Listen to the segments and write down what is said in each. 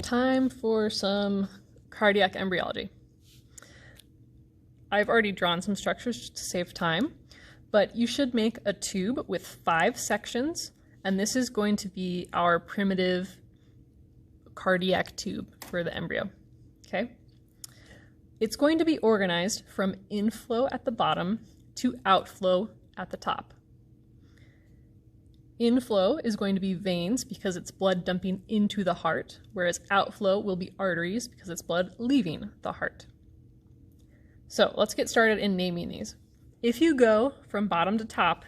time for some cardiac embryology. I've already drawn some structures to save time, but you should make a tube with 5 sections, and this is going to be our primitive cardiac tube for the embryo, okay? It's going to be organized from inflow at the bottom to outflow at the top. Inflow is going to be veins because it's blood dumping into the heart, whereas outflow will be arteries because it's blood leaving the heart. So let's get started in naming these. If you go from bottom to top,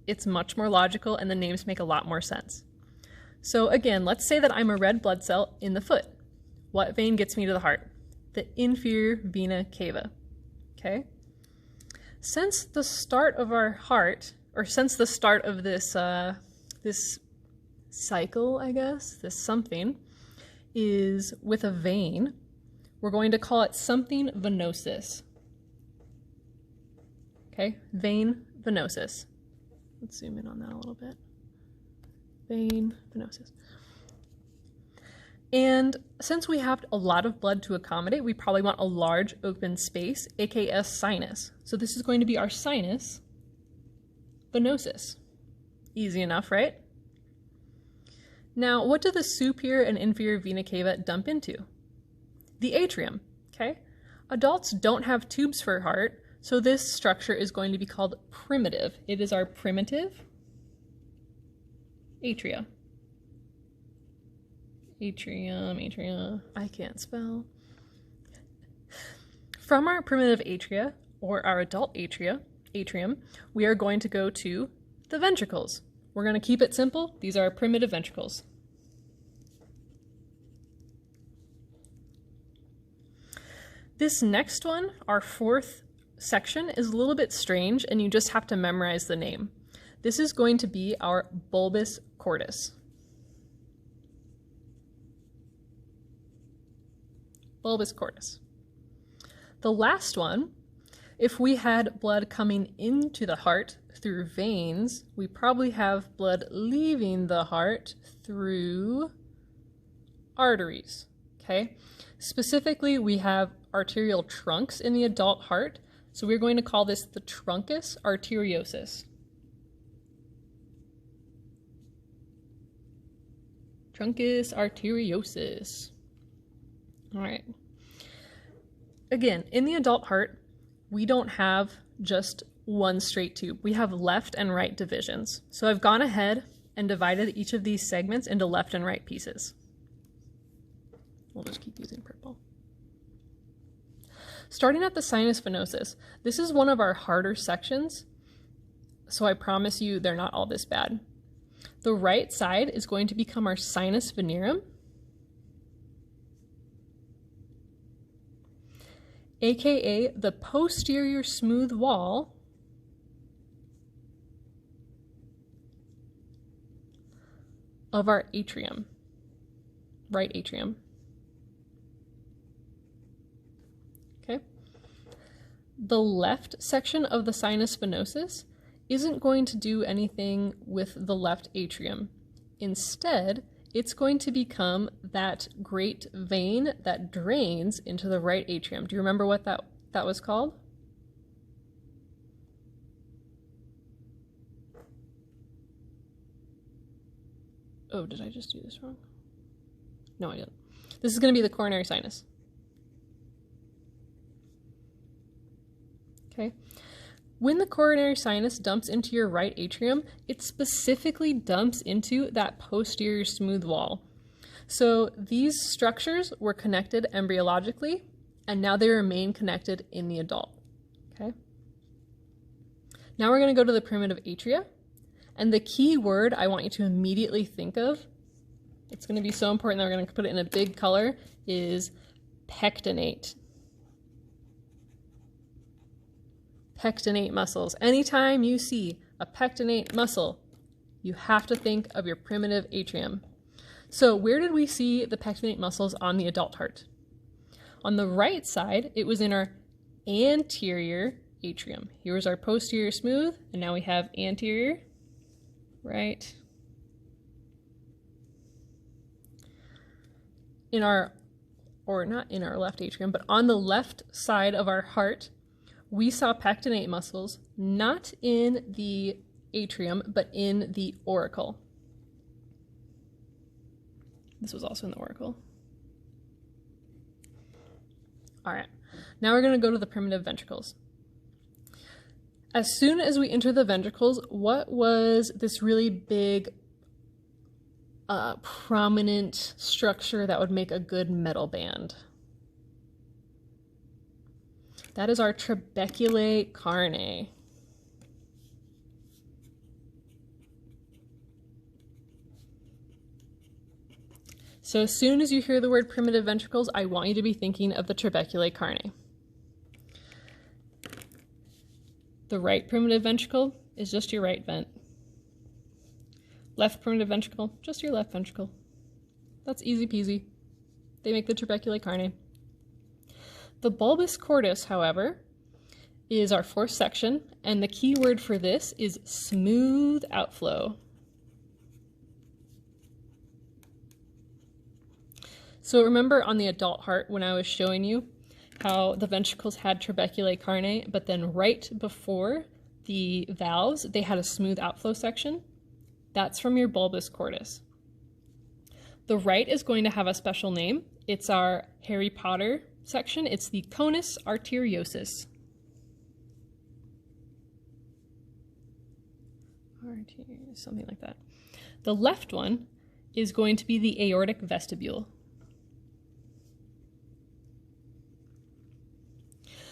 it's much more logical and the names make a lot more sense. So again, let's say that I'm a red blood cell in the foot. What vein gets me to the heart? The inferior vena cava, okay? Since the start of our heart, or since the start of this cycle, I guess, this something, is with a vein, we're going to call it something venosus. Okay, vein venosus. Let's zoom in on that a little bit. Vein venosus. And since we have a lot of blood to accommodate, we probably want a large open space, aka sinus. So this is going to be our sinus venosus. Easy enough, right? Now, what do the superior and inferior vena cava dump into? The atrium, okay? Adults don't have tubes for heart, so this structure is going to be called primitive. It is our primitive atria. Atrium, I can't spell. From our primitive atria, or our adult atrium, we are going to go to the ventricles. We're going to keep it simple. These are our primitive ventricles. This next one, our 4th section, is a little bit strange and you just have to memorize the name. This is going to be our bulbus cordus. Bulbus cordus. The last one, if we had blood coming into the heart through veins, we probably have blood leaving the heart through arteries, okay? Specifically, we have arterial trunks in the adult heart, so we're going to call this the truncus arteriosus. Truncus arteriosus. All right. Again, in the adult heart, we don't have just one straight tube. We have left and right divisions. So I've gone ahead and divided each of these segments into left and right pieces. We'll just keep using purple. Starting at the sinus venosus, this is one of our harder sections, so I promise you they're not all this bad. The right side is going to become our sinus venerum, aka the posterior smooth wall of our atrium, right atrium. Okay. The left section of the sinus venosus isn't going to do anything with the left atrium. Instead, it's going to become that great vein that drains into the right atrium. Do you remember what that was called? Oh, did I just do this wrong? No, I didn't. This is going to be the coronary sinus. Okay. When the coronary sinus dumps into your right atrium, it specifically dumps into that posterior smooth wall. So these structures were connected embryologically, and now they remain connected in the adult. Okay. Now we're going to go to the primitive atria. And the key word I want you to immediately think of, it's going to be so important that we're going to put it in a big color, is pectinate. Pectinate muscles. Anytime you see a pectinate muscle, you have to think of your primitive atrium. So where did we see the pectinate muscles on the adult heart? On the right side, it was in our anterior atrium. Here's our posterior smooth, and now we have anterior. Right. in our, or not in our left atrium, but on the left side of our heart, we saw pectinate muscles, not in the atrium, but in the auricle. This was also in the auricle. All right, now we're going to go to the primitive ventricles. As soon as we enter the ventricles, what was this really big, prominent structure that would make a good metal band? That is our trabeculae carnae. So as soon as you hear the word primitive ventricles, I want you to be thinking of the trabeculae carnae. The right primitive ventricle is just your right vent. Left primitive ventricle, just your left ventricle. That's easy peasy. They make the trabeculae carnae. The bulbus cordis, however, is our fourth section, and the key word for this is smooth outflow. So remember on the adult heart when I was showing you how the ventricles had trabeculae carnae, but then right before the valves, they had a smooth outflow section? That's from your bulbus cordis. The right is going to have a special name. It's our Harry Potter section. It's the conus arteriosus. Something like that. The left one is going to be the aortic vestibule.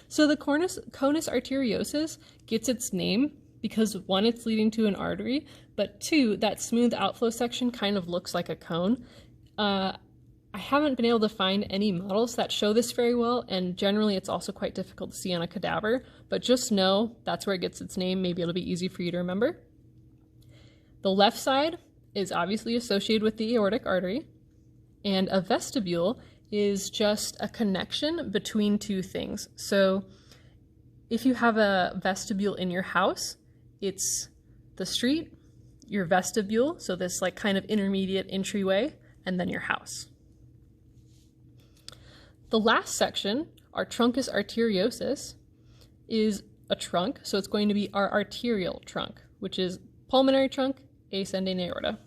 So the conus arteriosus gets its name because one, it's leading to an artery, but two, that smooth outflow section kind of looks like a cone. I haven't been able to find any models that show this very well, and generally it's also quite difficult to see on a cadaver, but just know that's where it gets its name. Maybe it'll be easy for you to remember. The left side is obviously associated with the aortic artery, and a vestibule is just a connection between two things. So if you have a vestibule in your house, it's the street, your vestibule, so this like kind of intermediate entryway, and then your house. The last section, our truncus arteriosus, is a trunk, so it's going to be our arterial trunk, which is pulmonary trunk, ascending aorta.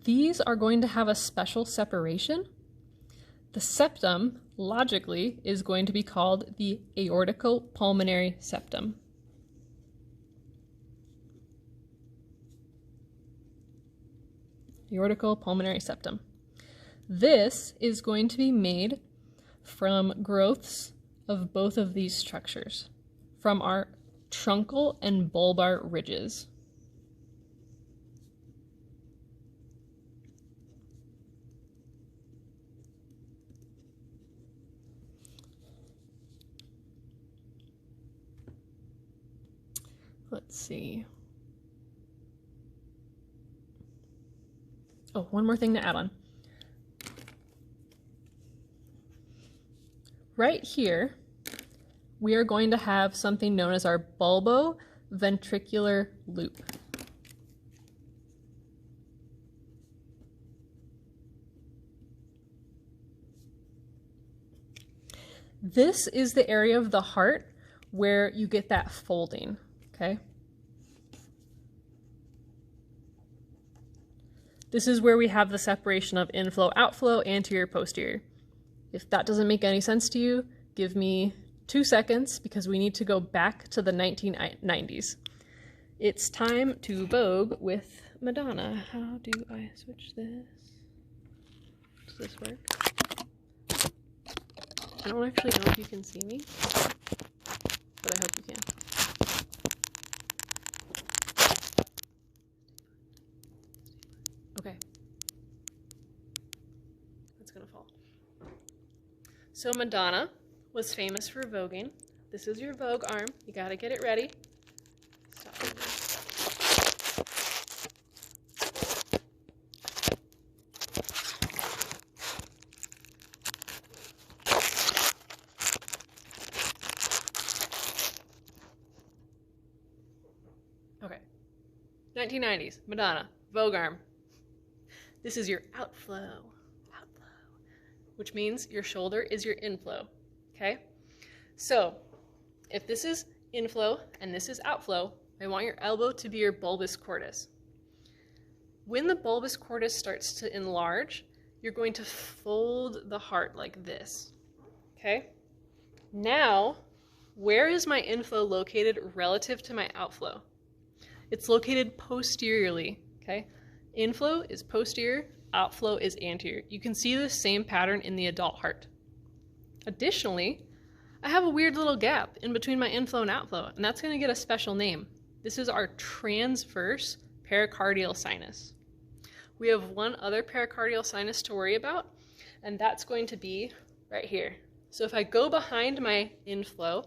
These are going to have a special separation. The septum, logically, is going to be called the aortico-pulmonary septum. Aortico-pulmonary septum. This is going to be made from growths of both of these structures, from our truncal and bulbar ridges. Let's see. Oh, one more thing to add on. Right here, we are going to have something known as our bulboventricular loop. This is the area of the heart where you get that folding, okay? This is where we have the separation of inflow, outflow, anterior, posterior. If that doesn't make any sense to you, give me 2 seconds because we need to go back to the 1990s. It's time to vogue with Madonna. How do I switch this? Does this work? I don't actually know if you can see me, but I hope you can. Okay. That's gonna fall. So Madonna was famous for voguing. This is your Vogue arm. You gotta get it ready. Stop doing this. 1990s, Madonna, Vogue arm. This is your outflow, which means your shoulder is your inflow, okay? So if this is inflow and this is outflow, I want your elbow to be your bulbus cordis. When the bulbus cordis starts to enlarge, you're going to fold the heart like this, okay? Now, where is my inflow located relative to my outflow? It's located posteriorly, okay? Inflow is posterior, outflow is anterior. You can see the same pattern in the adult heart. Additionally, I have a weird little gap in between my inflow and outflow, and that's going to get a special name. This is our transverse pericardial sinus. We have one other pericardial sinus to worry about, and that's going to be right here. So if I go behind my inflow,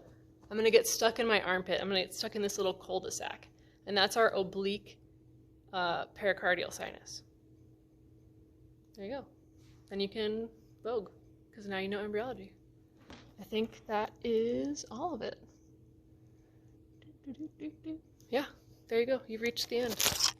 I'm going to get stuck in my armpit. I'm going to get stuck in this little cul-de-sac, and that's our oblique pericardial sinus. There you go. Then you can Vogue, because now you know embryology. I think that is all of it. Yeah, there you go. You've reached the end.